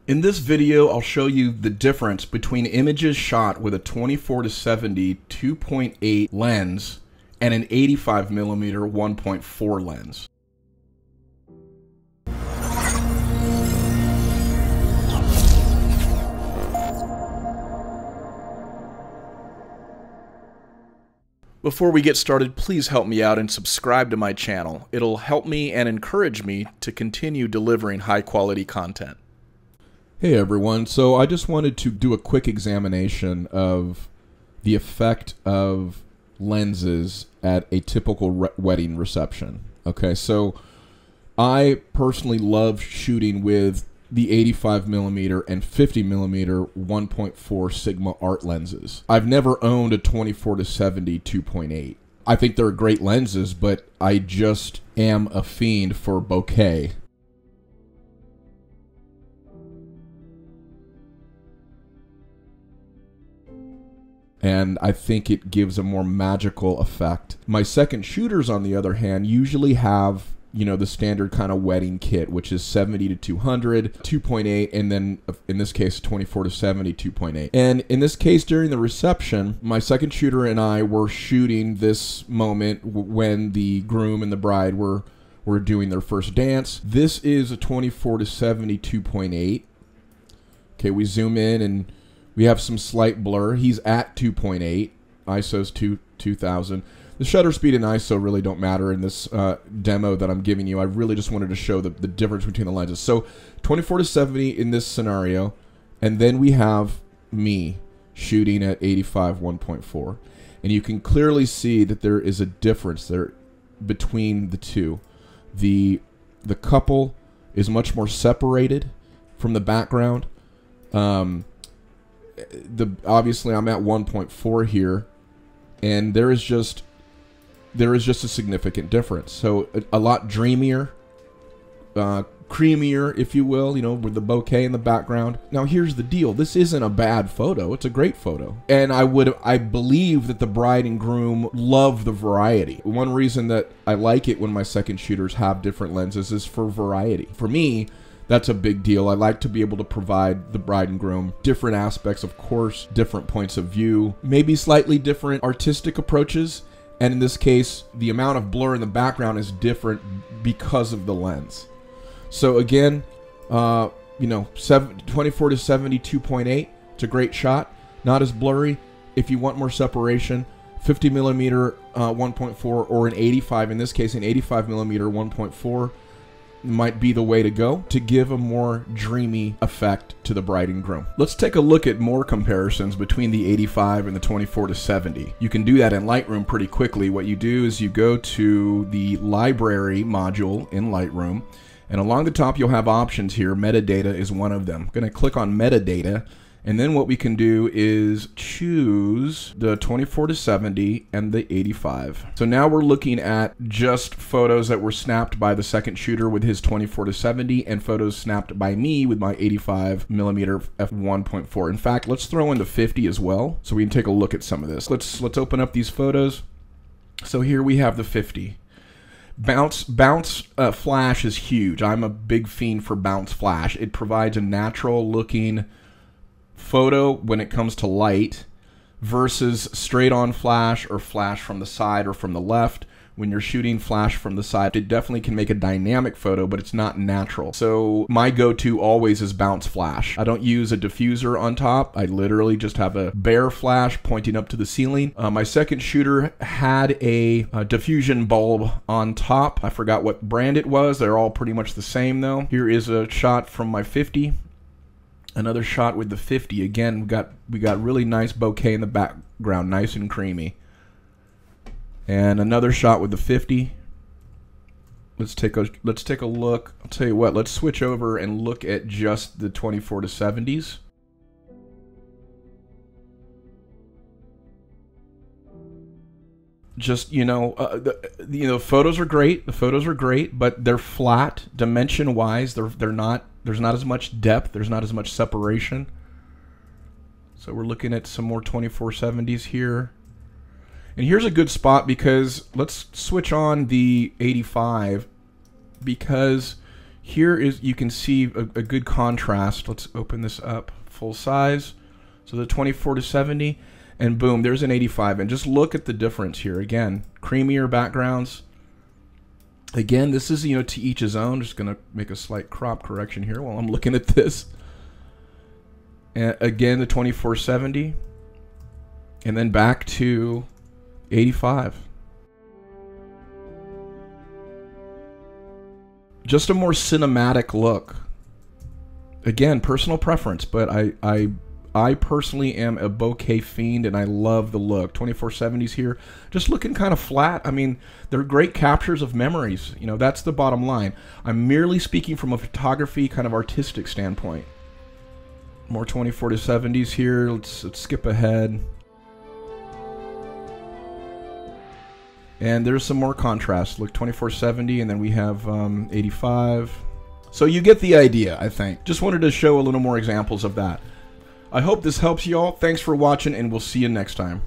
In this video, I'll show you the difference between images shot with a 24-70 2.8 lens and an 85mm 1.4 lens. Before we get started, please help me out and subscribe to my channel. It'll help me and encourage me to continue delivering high-quality content. Hey everyone, so I just wanted to do a quick examination of the effect of lenses at a typical wedding reception. Okay, so I personally love shooting with the 85mm and 50mm 1.4 Sigma art lenses. I've never owned a 24-70 2.8. I think they're great lenses, but I just am a fiend for bokeh. And I think it gives a more magical effect. My second shooters, on the other hand, usually have, you know, the standard kind of wedding kit, which is 70 to 200, 2.8, and then in this case 24-70 2.8. And in this case, during the reception, my second shooter and I were shooting this moment when the groom and the bride were doing their first dance. This is a 24-70 2.8. Okay, we zoom in and we have some slight blur. He's at 2.8. ISO's 2000. The shutter speed and ISO really don't matter in this demo that I'm giving you. I really just wanted to show the difference between the lenses. So 24-70 in this scenario, and then we have me shooting at 85 1.4. And you can clearly see that there is a difference there between the two. The couple is much more separated from the background. Obviously I'm at 1.4 here, and there is just a significant difference. So a lot dreamier, creamier, if you will, you know, with the bokeh in the background. Now here's the deal. This isn't a bad photo. It's a great photo. And I believe that the bride and groom love the variety. One reason that I like it when my second shooters have different lenses is for variety. For me, that's a big deal. I like to be able to provide the bride and groom different aspects, of course, different points of view, maybe slightly different artistic approaches. And in this case, the amount of blur in the background is different because of the lens. So again, you know, 24-70 2.8, it's a great shot. Not as blurry. If you want more separation, 50mm 1.4 or an 85, in this case, an 85mm 1.4 might be the way to go to give a more dreamy effect to the bride and groom. Let's take a look at more comparisons between the 85 and the 24-70. You can do that in Lightroom pretty quickly. What you do is you go to the library module in Lightroom, and along the top you'll have options here. Metadata is one of them. I'm going to click on metadata, and then what we can do is choose the 24-70 and the 85. So now we're looking at just photos that were snapped by the second shooter with his 24-70 and photos snapped by me with my 85mm f1.4. In fact, let's throw in the 50 as well so we can take a look at some of this. Let's open up these photos. So here we have the 50. Bounce flash is huge. I'm a big fiend for bounce flash. It provides a natural looking photo when it comes to light versus straight on flash or flash from the side or from the left. When you're shooting flash from the side, it definitely can make a dynamic photo, but it's not natural. So my go-to always is bounce flash. I don't use a diffuser on top. I literally just have a bare flash pointing up to the ceiling. My second shooter had a diffusion bulb on top. I forgot what brand it was. They're all pretty much the same though. Here is a shot from my 50. Another shot with the 50. Again, we got really nice bokeh in the background, nice and creamy. And another shot with the 50. Let's take a look. I'll tell you what. Let's switch over and look at just the 24-70s. Just, you know, the photos are great. The photos are great, but they're flat dimension-wise. They're not. There's not as much depth. There's not as much separation. So we're looking at some more 24-70s here. And here's a good spot because let's switch on the 85 because Here is, you can see a good contrast. Let's open this up full size. So the 24 to 70, and boom, there's an 85. And just look at the difference here. Again, creamier backgrounds. Again, this is, you know, to each his own. Just going to make a slight crop correction here while I'm looking at this. And again, the 2470, and then back to 85. Just a more cinematic look. Again, personal preference, but I personally am a bokeh fiend, and I love the look. 2470s here, just looking kind of flat. I mean, they're great captures of memories. You know, that's the bottom line. I'm merely speaking from a photography kind of artistic standpoint. More 24 to 70s here. Let's skip ahead. And there's some more contrast. Look, 2470, and then we have 85. So you get the idea, I think. Just wanted to show a little more examples of that. I hope this helps you all. Thanks for watching, and we'll see you next time.